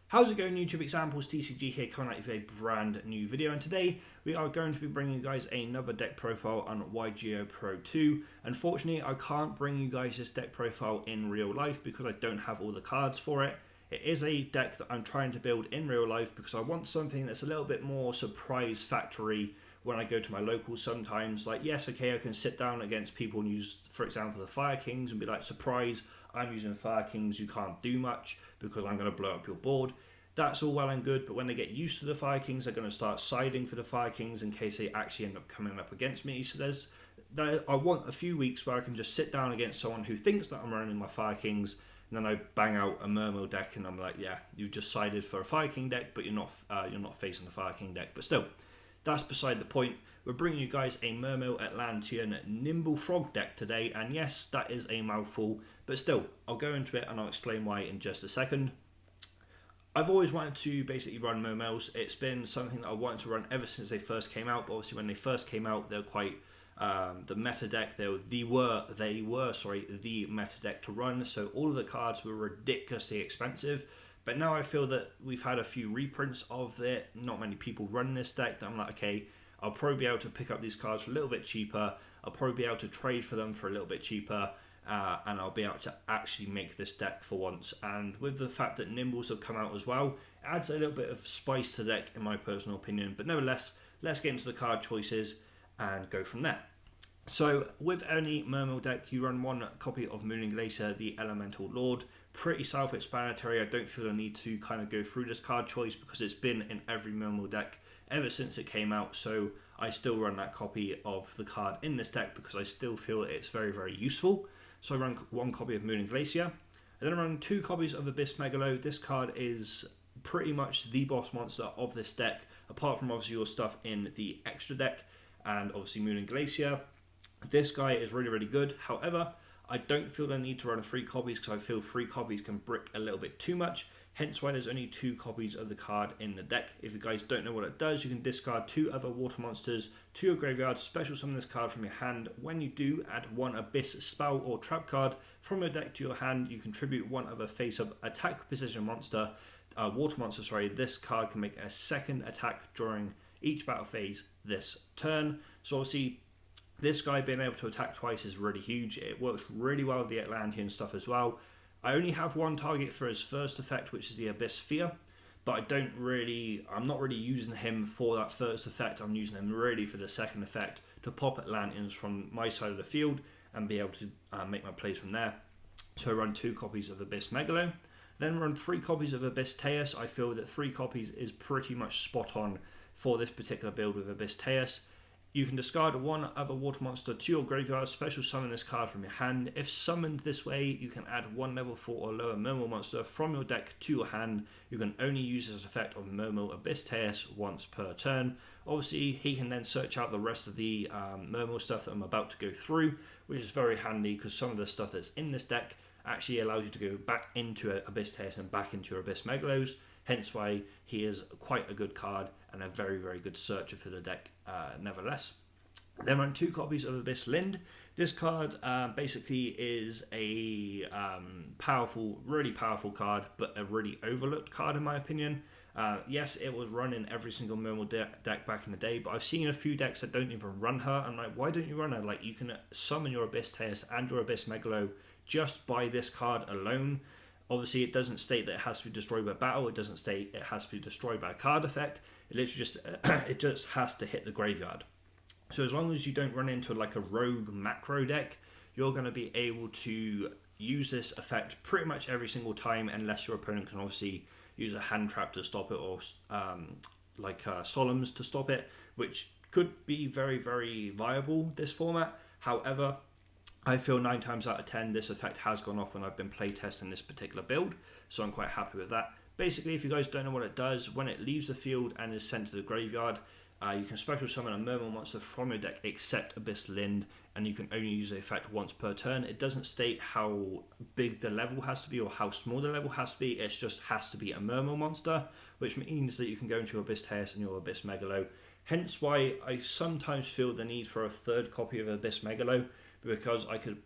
How's it going, YouTube examples? TCG here, coming at you with a brand new video, and today we are going to be bringing you guys another deck profile on YuGiOh Pro 2. Unfortunately, I can't bring you guys this deck profile in real life because I don't have all the cards for it. It is a deck that I'm trying to build in real life because I want something that's a little bit more surprise factory when I go to my locals sometimes. Like, yes, okay, I can sit down against people and use, for example, the Fire Kings and be like, surprise, I'm using Fire Kings, you can't do much because I'm going to blow up your board. That's all well and good, but when they get used to the Fire Kings, they're going to start siding for the Fire Kings in case they actually end up coming up against me. So I want a few weeks where I can just sit down against someone who thinks that I'm running my Fire Kings, and then I bang out a Mermail deck, and I'm like, yeah, you've just sided for a Fire King deck, but you're not facing the Fire King deck. But still, that's beside the point. We're bringing you guys a Mermail Atlantean Nimble Frog deck today, and yes, that is a mouthful, but still, I'll go into it and I'll explain why in just a second. I've always wanted to basically run Mermails. It's been something that I wanted to run ever since they first came out, but obviously when they first came out, they were quite the meta deck. They were the meta deck to run, so all of the cards were ridiculously expensive. But now I feel that we've had a few reprints of it. Not many people run this deck. That I'm like, okay, I'll probably be able to pick up these cards for a little bit cheaper. I'll probably be able to trade for them for a little bit cheaper. And I'll be able to actually make this deck for once. And with the fact that Nimbles have come out as well, it adds a little bit of spice to the deck in my personal opinion. But nevertheless, let's get into the card choices and go from there. So with any Mermail deck, you run one copy of Mooning Glacier, the Elemental Lord. Pretty self-explanatory. I don't feel the need to kind of go through this card choice because it's been in every Mermail deck ever since it came out. So I still run that copy of the card in this deck because I still feel it's very, very useful. So I run one copy of Mooning Glacier. And then I run two copies of Abyss Megalo. This card is pretty much the boss monster of this deck, apart from obviously your stuff in the extra deck and obviously Mooning Glacier. This guy is really, really good. However, I don't feel the need to run 3 copies because I feel 3 copies can brick a little bit too much. Hence why there's only 2 copies of the card in the deck. If you guys don't know what it does, you can discard 2 other water monsters to your graveyard, special summon this card from your hand. When you do, add 1 Abyss spell or trap card from your deck to your hand. You contribute 1 other face-up attack position monster, water monster, sorry. This card can make a second attack during each battle phase this turn. So obviously, this guy being able to attack twice is really huge. It works really well with the Atlantean stuff as well. I only have 1 target for his first effect, which is the Abyss Fear, but I'm not really using him for that first effect. I'm using him really for the second effect to pop Atlanteans from my side of the field and be able to make my plays from there. So I run 2 copies of Abyss Megalo, then run 3 copies of Abyss Teus. I feel that 3 copies is pretty much spot on for this particular build with Abyss Teus. You can discard 1 other water monster to your graveyard, special summon this card from your hand. If summoned this way, you can add 1 level 4 or lower Mermail monster from your deck to your hand. You can only use this effect on Mermail Abyss Teus once per turn. Obviously, he can then search out the rest of the Mermail stuff that I'm about to go through, which is very handy because some of the stuff that's in this deck actually allows you to go back into Abyss Teus and back into your Abyss Megalos. Hence why he is quite a good card and a very, very good searcher for the deck nevertheless. Then run 2 copies of Abyss Lindh. This card basically is a really powerful card, but a really overlooked card in my opinion. Yes, it was run in every single Mermail deck back in the day, but I've seen a few decks that don't even run her. I'm like, why don't you run her? Like, you can summon your Abyss Teus and your Abyss Megalo just by this card alone. Obviously, it doesn't state that it has to be destroyed by battle. It doesn't state it has to be destroyed by a card effect. It literally just has to hit the graveyard. So as long as you don't run into like a rogue macro deck, you're going to be able to use this effect pretty much every single time, unless your opponent can obviously use a hand trap to stop it or Solemns to stop it, which could be very, very viable this format. However, I feel 9 times out of 10 this effect has gone off when I've been playtesting this particular build, so I'm quite happy with that. Basically, if you guys don't know what it does, when it leaves the field and is sent to the graveyard, you can special summon a Mermail monster from your deck except Abyss Lindh, and you can only use the effect once per turn. It doesn't state how big the level has to be or how small the level has to be. It just has to be a Mermail monster, which means that you can go into Abyss Teus and your Abyss Megalo. Hence why I sometimes feel the need for a 3rd copy of Abyss Megalo, because I could,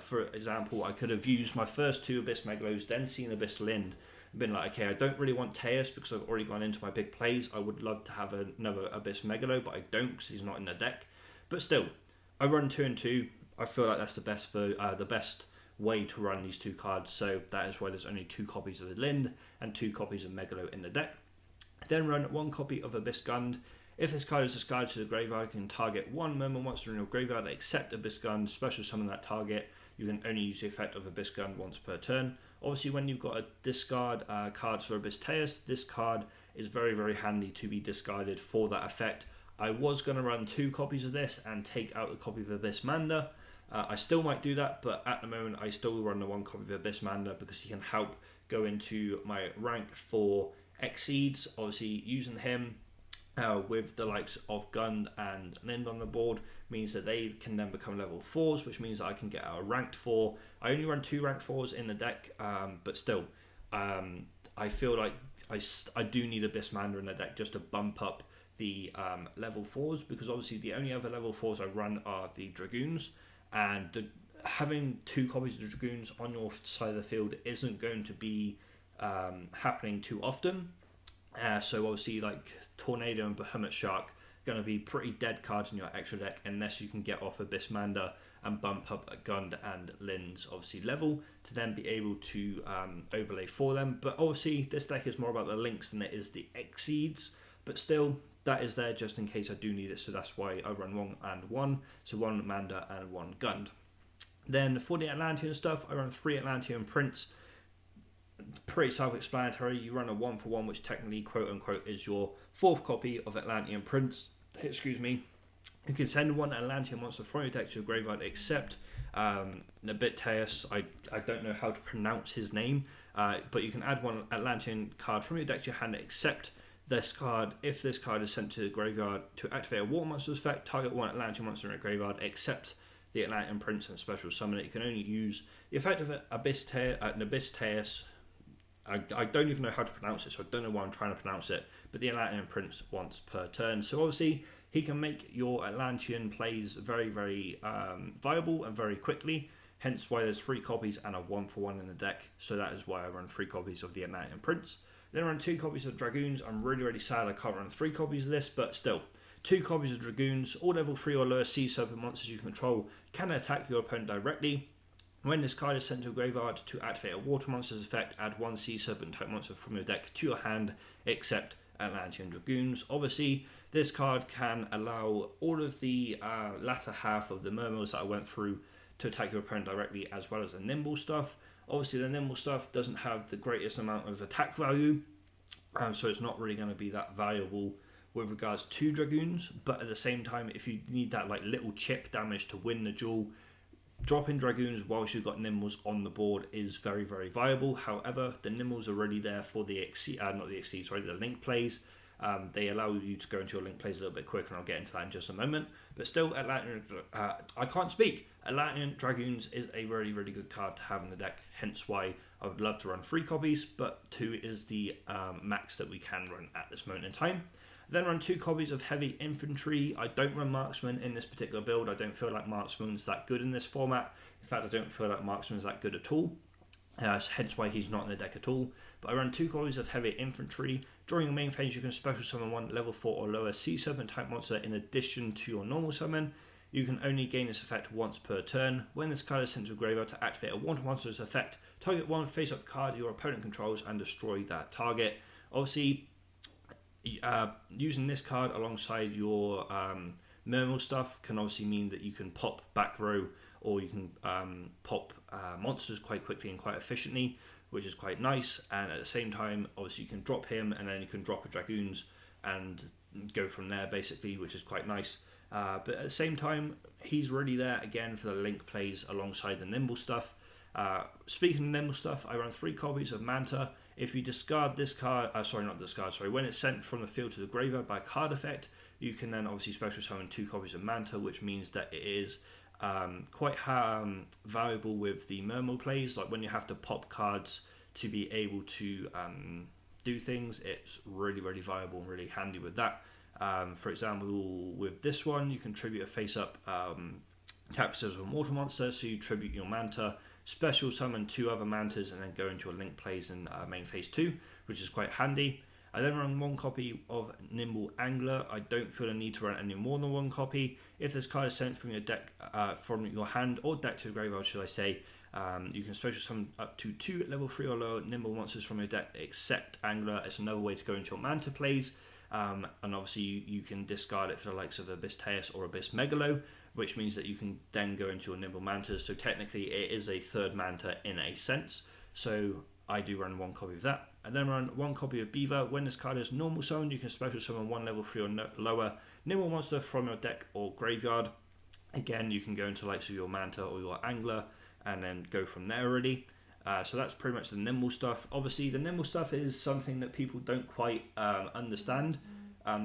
for example, I could have used my first 2 Abyss Megalos, then seen Abyss Lindh, been like, okay, I don't really want Teus because I've already gone into my big plays. I would love to have another Abyss Megalo, but I don't because he's not in the deck. But still, I run 2 and 2. I feel like that's the best way to run these 2 cards. So that is why there's only 2 copies of the Lindh and 2 copies of Megalo in the deck. Then run 1 copy of Abyss Gund. If this card is discarded to the graveyard, you can target 1 Mermail monster in your graveyard, except Abyss Gund, special summon that target. You can only use the effect of Abyss Gund once per turn. Obviously, when you've got a discard cards for Abyss Teus, this card is very, very handy to be discarded for that effect. I was going to run 2 copies of this and take out the copy of Abyss Manda. I still might do that, but at the moment I still run the 1 copy of Abyss Manda because he can help go into my rank 4 Exceeds. Obviously, using him with the likes of Gund and Lindh on the board means that they can then become level 4s, which means that I can get a ranked 4. I only run 2 ranked 4s in the deck, but still, I feel like I do need Abyss Manda in the deck just to bump up the level 4s, because obviously the only other level 4s I run are the Dragoons, and having 2 copies of the Dragoons on your side of the field isn't going to be happening too often. So obviously, like Tornado and Behemoth Shark going to be pretty dead cards in your extra deck unless you can get off Abyss Manda and bump up a Gund and Lindh's obviously level to then be able to overlay for them. But obviously this deck is more about the links than it is the Exceeds, but still that is there just in case I do need it, so that's why I run 1 and 1, so 1 Manda and 1 Gund. Then for the Atlantean stuff, I run 3 Atlantean Prints. Pretty self-explanatory. You run a 1-for-1, which technically, quote-unquote, is your 4th copy of Atlantean Prince. Excuse me. You can send 1 Atlantean monster from your deck to your graveyard, except Teus. I don't know how to pronounce his name, but you can add 1 Atlantean card from your deck to your hand, except this card. If this card is sent to the graveyard to activate a water monster's effect, target 1 Atlantean monster in your graveyard, except the Atlantean Prince, and special summon it. You can only use the effect of Abyss Teus. I don't even know how to pronounce it, so I don't know why I'm trying to pronounce it, but the Atlantean Prince once per turn. So obviously he can make your Atlantean plays very, very viable and very quickly, hence why there's 3 copies and a 1-for-1 in the deck. So that is why I run 3 copies of the Atlantean Prince. Then I run 2 copies of Dragoons. I'm really, really sad I can't run 3 copies of this, but still, 2 copies of Dragoons. All level 3 or lower Sea Serpent monsters you control can attack your opponent directly. When this card is sent to a graveyard to activate a water monster's effect, add 1 Sea Serpent type monster from your deck to your hand, except Atlantean Dragoons. Obviously, this card can allow all of the latter half of the Mermails that I went through to attack your opponent directly, as well as the Nimble stuff. Obviously, the Nimble stuff doesn't have the greatest amount of attack value, so it's not really going to be that valuable with regards to Dragoons. But at the same time, if you need that like little chip damage to win the duel, dropping Dragoons whilst you've got Nimbles on the board is very, very viable. However, the Nimbles are already there for the the link plays. They allow you to go into your link plays a little bit quicker, and I'll get into that in just a moment. But still, Atlantean Dragoons is a really, really good card to have in the deck, hence why I would love to run 3 copies, but 2 is the max that we can run at this moment in time. Then run 2 copies of Heavy Infantry. I don't run Marksman in this particular build. I don't feel like Marksman's that good in this format. In fact, I don't feel like Marksman's that good at all. Hence why he's not in the deck at all. But I run 2 copies of Heavy Infantry. During your main phase, you can special summon 1 level 4 or lower Sea Serpent type monster in addition to your normal summon. You can only gain this effect once per turn. When this card is sent to a graveyard to activate a water monster's effect, target 1 face-up card your opponent controls and destroy that target. Obviously, using this card alongside your Mermail stuff can obviously mean that you can pop back row, or you can pop monsters quite quickly and quite efficiently, which is quite nice. And at the same time, obviously you can drop him, and then you can drop a Dragoons and go from there basically, which is quite nice. But at the same time, he's really there again for the link plays alongside the Nimble stuff. Speaking of Nimble stuff, I run 3 copies of Manta. If you discard this card, when it's sent from the field to the graveyard by card effect, you can then obviously special summon 2 copies of Manta, which means that it is quite valuable with the Mermail plays. Like when you have to pop cards to be able to do things, it's really, really viable and really handy with that. For example, with this one, you can tribute a face-up Tapestry of a Mortal Monster, so you tribute your Manta special summon 2 other mantas, and then go into your link plays in main phase 2, which is quite handy. I then run 1 copy of Nimble Angler. I don't feel a need to run any more than 1 copy. If this card is sent from your deck, from your hand or deck to the graveyard, should I say, you can special summon up to 2 level 3 or lower Nimble monsters from your deck, except Angler. It's another way to go into your Manta plays. And obviously you can discard it for the likes of Abyss Teus or Abyss Megalo, which means that you can then go into your Nimble Mantas. So technically it is a third Manta in a sense. So I do run 1 copy of that. I then run 1 copy of Beaver. When this card is normal summon, you can special summon 1 level 3 or lower Nimble monster from your deck or graveyard. Again, you can go into likes of your Manta or your Angler and then go from there already. So that's pretty much the Nimble stuff. Obviously, the Nimble stuff is something that people don't quite understand.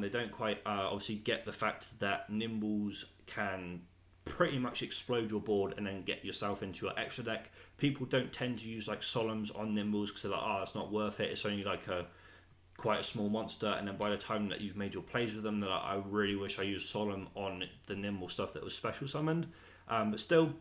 They don't quite obviously get the fact that Nimbles can pretty much explode your board and then get yourself into your extra deck. People don't tend to use like Solemns on Nimbles because they're like, oh, it's not worth it. It's only like quite a small monster, and then by the time that you've made your plays with them, they're like, I really wish I used Solemn on the Nimble stuff that was special summoned. But still,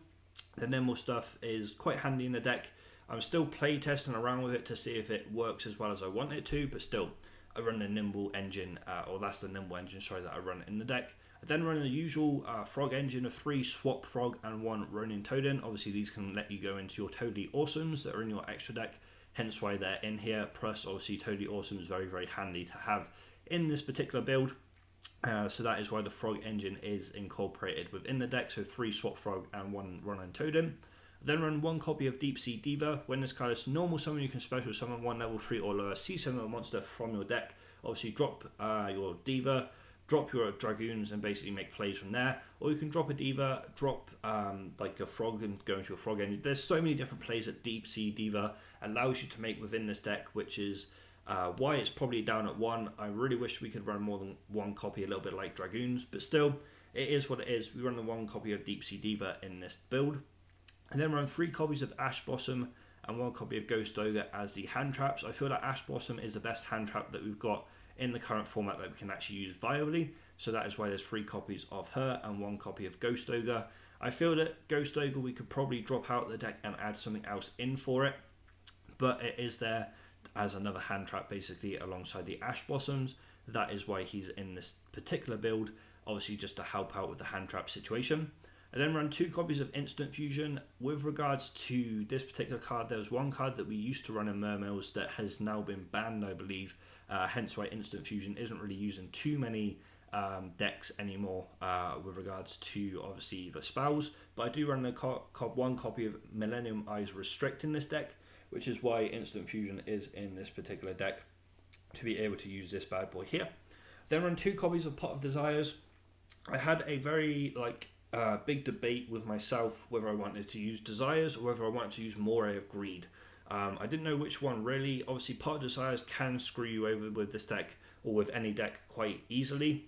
the Nimble stuff is quite handy in the deck. I'm still play testing around with it to see if it works as well as I want it to, but still, I run the Nimble engine, or that's the Nimble engine, sorry, that I run in the deck. I then run the usual Frog engine of 3 Swap Frog and 1 Ronin Toadin. Obviously, these can let you go into your Totally Awesomes that are in your extra deck, hence why they're in here. Plus, obviously, Totally Awesome is very, very handy to have in this particular build. So that is why the Frog engine is incorporated within the deck. So 3 Swap Frog and 1 Ronin Toadin. Then run 1 copy of Sea Diva. When this card is normal summon, you can special summon 1 level 3 or lower Sea Summon monster from your deck. Obviously, drop your Diva, drop your Dragoons, and basically make plays from there. Or you can drop a Diva, drop like a Frog and go into a Frog engine. There's so many different plays that Sea Diva allows you to make within this deck, which is why it's probably down at 1. I really wish we could run more than 1 copy, a little bit like Dragoons, but still, it is what it is. We run the 1 copy of Sea Diva in this build. And then run 3 copies of Ash Blossom and 1 copy of Ghost Ogre as the hand traps. I feel that Ash Blossom is the best hand trap that we've got in the current format that we can actually use viably. So that is why there's 3 copies of her and 1 copy of Ghost Ogre. I feel that Ghost Ogre we could probably drop out the deck and add something else in for it. But it is there as another hand trap basically alongside the Ash Blossoms. That is why he's in this particular build. Obviously just to help out with the hand trap situation. I then run 2 copies of Instant Fusion. With regards to this particular card, there was 1 card that we used to run in Mermails that has now been banned, I believe. Hence why Instant Fusion isn't really used in too many decks anymore with regards to, obviously, the spells. But I do run 1 copy of Millennium Eyes Restrict in this deck, which is why Instant Fusion is in this particular deck, to be able to use this bad boy here. Then run 2 copies of Pot of Desires. I had a very, big debate with myself whether I wanted to use Desires or whether I wanted to use Moray of Greed. I didn't know which one really. Obviously, Pot of Desires can screw you over with this deck or with any deck quite easily.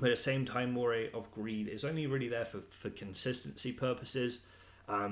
But at the same time, Moray of Greed is only really there for consistency purposes.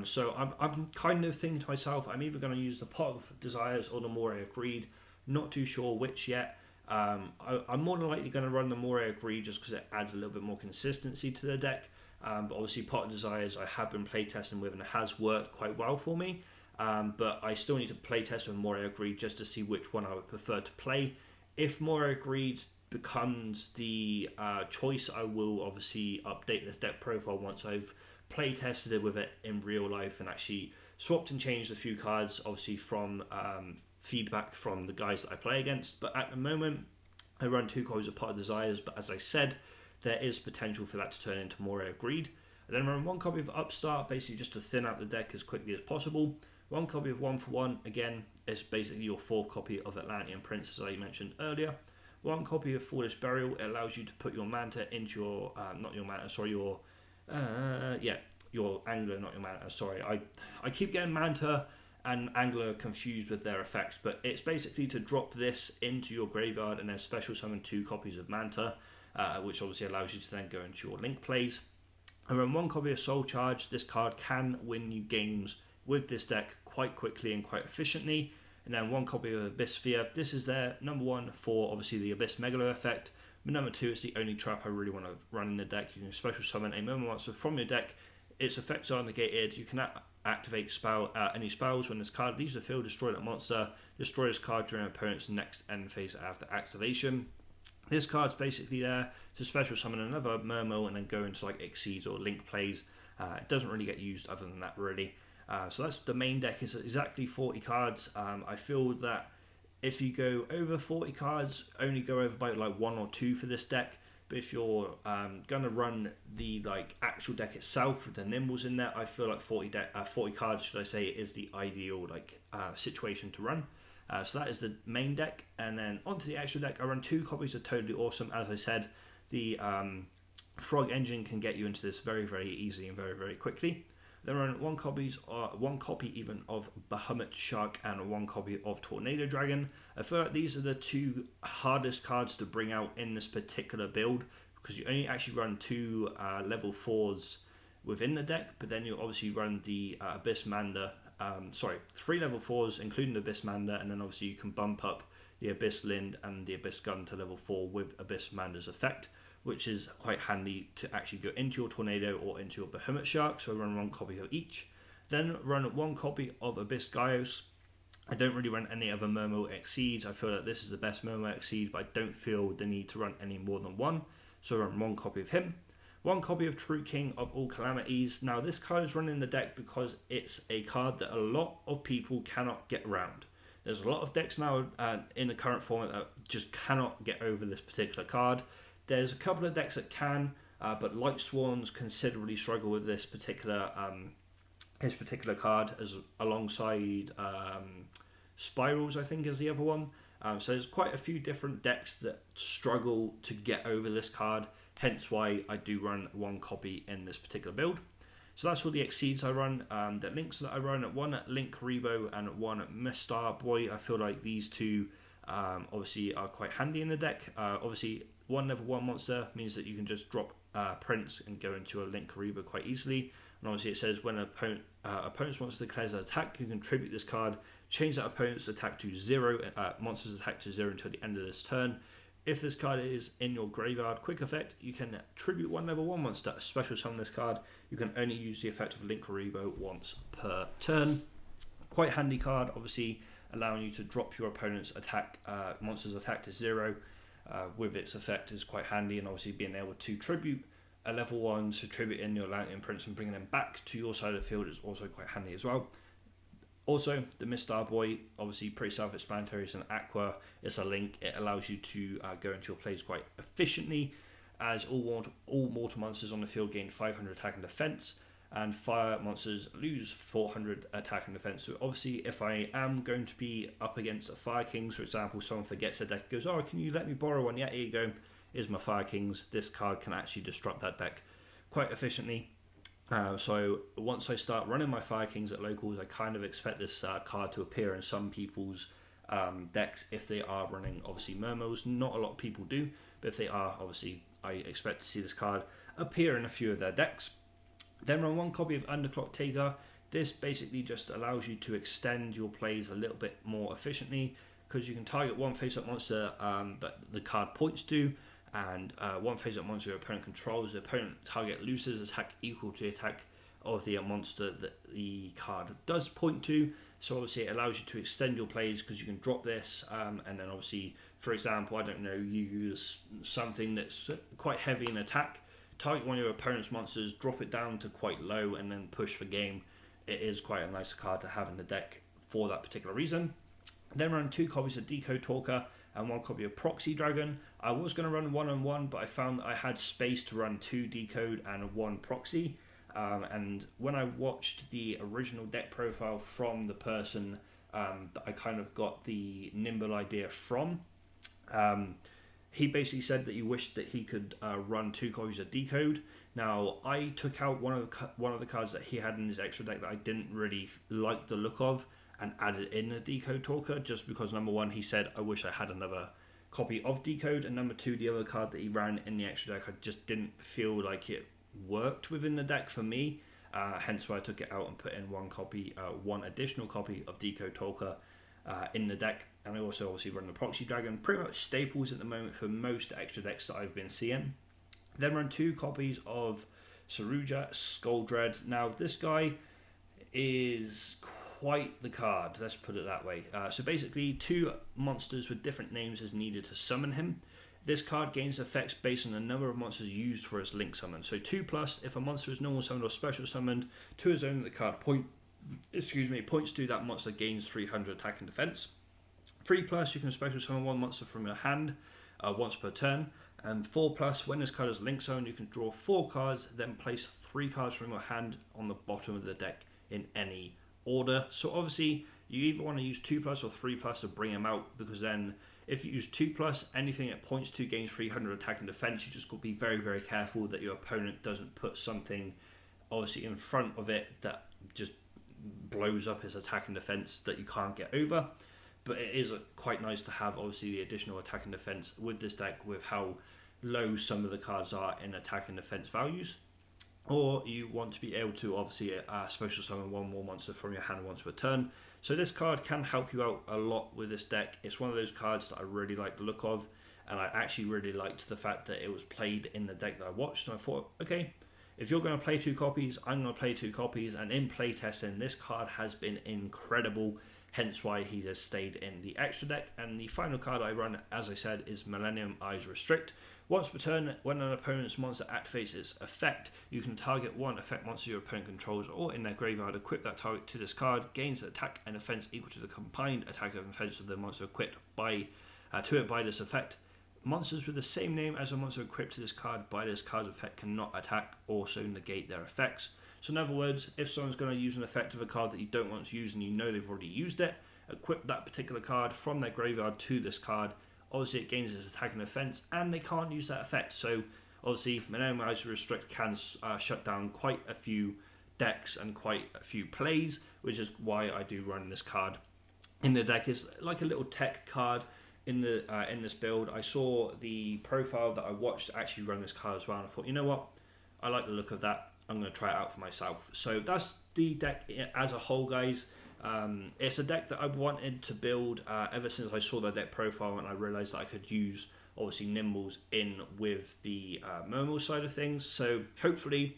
So I'm kind of thinking to myself, I'm either going to use the Pot of Desires or the Moray of Greed. Not too sure which yet. I'm more than likely going to run the Moray of Greed just because it adds a little bit more consistency to the deck. But obviously Pot of Desires I have been playtesting with and it has worked quite well for me. But I still need to playtest with Moray of Greed just to see which one I would prefer to play. If Moray of Greed becomes the choice, I will obviously update this deck profile once I've playtested it with it in real life and actually swapped and changed a few cards, obviously from feedback from the guys that I play against. But at the moment, I run 2 copies of Pot of Desires, but as I said, there is potential for that to turn into Moray of Greed. I then run 1 copy of Upstart, basically just to thin out the deck as quickly as possible. 1 copy of 1 for 1, again, it's basically your 4th copy of Atlantean Prince, as I mentioned earlier. 1 copy of Foolish Burial, it allows you to put your Manta into your, your Angler, not your Manta, sorry. I keep getting Manta and Angler confused with their effects, but it's basically to drop this into your graveyard and then special summon 2 copies of Manta. Which obviously allows you to then go into your link plays. And run 1 copy of Soul Charge. This card can win you games with this deck quite quickly and quite efficiently. And then 1 copy of Abyss Sphere. This is there, number 1 for obviously the Abyss Megalo effect. But number 2, it's the only trap I really want to run in the deck. You can special summon a Mermail monster from your deck. Its effects are negated. You can activate any spells. When this card leaves the field, destroy that monster. Destroy this card during an opponent's next end phase after activation. This card's basically there to special summon another Mermail and then go into like Exceeds or Link plays. It doesn't really get used other than that, really. So that's the main deck. Is exactly 40 cards. I feel that if you go over 40 cards, only go over by like 1 or 2 for this deck. But if you're gonna run the like actual deck itself with the Nimbles in there, I feel like 40 cards, should I say, is the ideal like situation to run. So that is the main deck, and then onto the extra deck. I run 2 copies of Totally Awesome. As I said, the Frog engine can get you into this very, very easily and very, very quickly. Then I run 1 copy even of Bahamut Shark and 1 copy of Tornado Dragon. I feel like these are the 2 hardest cards to bring out in this particular build, because you only actually run 2 level 4s within the deck, but then you obviously run the Abyss Mander. 3 level 4s, including the Abyss Mander, and then obviously you can bump up the Abyss Lindh and the Abyss Gun to level 4 with Abyss Mander's effect, which is quite handy to actually go into your Tornado or into your Bahamut Shark. So I run 1 copy of each. Then run 1 copy of Abyss YuGiOh. I don't really run any other Mermail Exceeds. I feel that this is the best Mermail Exceed, but I don't feel the need to run any more than 1. So I run 1 copy of him. 1 copy of True King of all Calamities. Now this card is run in the deck because it's a card that a lot of people cannot get around. There's a lot of decks now in the current format that just cannot get over this particular card. There's a couple of decks that can, but Light Swans considerably struggle with this particular card, as alongside Spirals, I think, is the other one. So there's quite a few different decks that struggle to get over this card, hence why I do run 1 copy in this particular build. So that's all the Exceeds I run. The links that I run, 1 Link Rebo and 1 Mr. Boy. I feel like these 2 obviously are quite handy in the deck. Obviously, 1 level 1 monster means that you can just drop Prince and go into a Link Rebo quite easily. And obviously it says when an opponent's monster declares an attack, you can tribute this card, change that opponent's attack to 0, monster's attack to 0 until the end of this turn. If this card is in your graveyard, quick effect, you can tribute 1 level 1 monster, special summon this card. You can only use the effect of Link Rebo once per turn. Quite handy card, obviously allowing you to drop your opponent's attack, monster's attack to 0. With its effect is quite handy, and obviously being able to tribute a level 1 to tribute in your Lantern Prince and bringing them back to your side of the field is also quite handy as well. Also, the Mr. Boy, obviously pretty self-explanatory. It's an Aqua, it's a link, it allows you to go into your plays quite efficiently, as all mortal monsters on the field gain 500 attack and defense, and fire monsters lose 400 attack and defense. So obviously if I am going to be up against a Fire Kings, for example, someone forgets a deck, goes, oh, can you let me borrow one? Yeah, here you go, here's my Fire Kings. This card can actually disrupt that deck quite efficiently. So once I start running my Fire Kings at locals, I kind of expect this card to appear in some people's decks if they are running obviously Mermails. Not a lot of people do, but if they are, obviously I expect to see this card appear in a few of their decks. Then run 1 copy of Underclock Tiger. This basically just allows you to extend your plays a little bit more efficiently, because you can target 1 face-up monster that the card points to, and 1 face-up monster your opponent controls. The opponent target loses attack equal to the attack of the monster that the card does point to. So obviously it allows you to extend your plays, because you can drop this, and then obviously, for example, I don't know, you use something that's quite heavy in attack, target 1 of your opponent's monsters, drop it down to quite low, and then push for game. It is quite a nice card to have in the deck for that particular reason. Then run 2 copies of Decoding Talker and 1 copy of Proxy Dragon. I was going to run 1 and 1, but I found that I had space to run 2 Decode and 1 Proxy. And when I watched the original deck profile from the person that I kind of got the Nimble idea from, he basically said that he wished that he could run 2 copies of Decode. Now, I took out one of the cards that he had in his extra deck that I didn't really like the look of, and added in a Decode Talker, just because number 1, he said, I wish I had another copy of Decode, and number 2, the other card that he ran in the extra deck, I just didn't feel like it worked within the deck for me, hence why I took it out and put in 1 additional copy of Decode Talker in the deck. And I also obviously run the Proxy Dragon, pretty much staples at the moment for most extra decks that I've been seeing. Then run 2 copies of Saruja Skull Dread. Now this guy, is quite the card, let's put it that way. So basically 2 monsters with different names is needed to summon him. This card gains effects based on the number of monsters used for its link summon. So 2+, if a monster is normal summoned or special summoned to his own, the card points to that monster, gains 300 attack and defense. 3+, you can special summon 1 monster from your hand once per turn. And 4+, when this card is link summoned, you can draw 4 cards, then place 3 cards from your hand on the bottom of the deck in any order. So obviously you either want to use 2+ or 3+ to bring him out, because then if you use 2+, anything it points to gains 300 attack and defense. You just got to be very, very careful that your opponent doesn't put something obviously in front of it that just blows up his attack and defense that you can't get over. But it is quite nice to have obviously the additional attack and defense with this deck, with how low some of the cards are in attack and defense values. Or you want to be able to obviously special summon 1 more monster from your hand once per turn. So this card can help you out a lot with this deck. It's one of those cards that I really like the look of, and I actually really liked the fact that it was played in the deck that I watched, and I thought, okay, if you're going to play 2 copies, I'm going to play 2 copies, and in playtesting, this card has been incredible, hence why he has stayed in the extra deck. And the final card I run, as I said, is Millennium Eyes Restrict. Once per turn, when an opponent's monster activates its effect, you can target 1 effect monster your opponent controls or in their graveyard, equip that target to this card, gains attack and defense equal to the combined attack and defense of the monster equipped by this effect. Monsters with the same name as a monster equipped to this card by this card's effect cannot attack, also negate their effects. So in other words, if someone's going to use an effect of a card that you don't want to use and you know they've already used it, equip that particular card from their graveyard to this card. Obviously it gains its attack and defense, and they can't use that effect. So obviously Millennium Eyes Restrict can shut down quite a few decks and quite a few plays, which is why I do run this card in the deck. It's like a little tech card in this build. I saw the profile that I watched actually run this card as well, and I thought, you know what, I like the look of that, I'm going to try it out for myself. So that's the deck as a whole, guys. It's a deck that I've wanted to build ever since I saw the deck profile, and I realised that I could use obviously Nimbles in with the Mermail side of things. So hopefully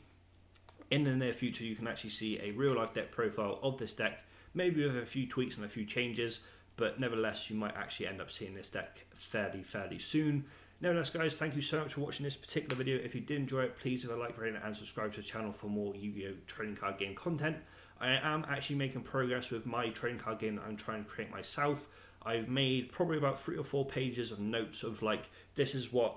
in the near future you can actually see a real life deck profile of this deck, maybe with a few tweaks and a few changes, but nevertheless you might actually end up seeing this deck fairly soon. Nevertheless, guys, thank you so much for watching this particular video. If you did enjoy it, please leave a like, rate, and subscribe to the channel for more Yu-Gi-Oh! Trading card game content. I am actually making progress with my trading card game that I'm trying to create myself. I've made probably about 3 or 4 pages of notes of like, this is what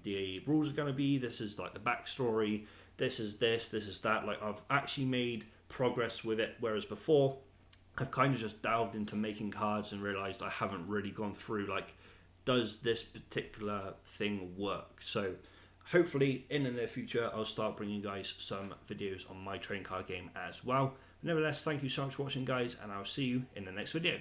the rules are going to be, this is like the backstory, this is that. Like, I've actually made progress with it, whereas before I've kind of just delved into making cards and realized I haven't really gone through like, does this particular thing work? So hopefully in the near future I'll start bringing you guys some videos on my trading card game as well. Nevertheless, thank you so much for watching, guys, and I'll see you in the next video.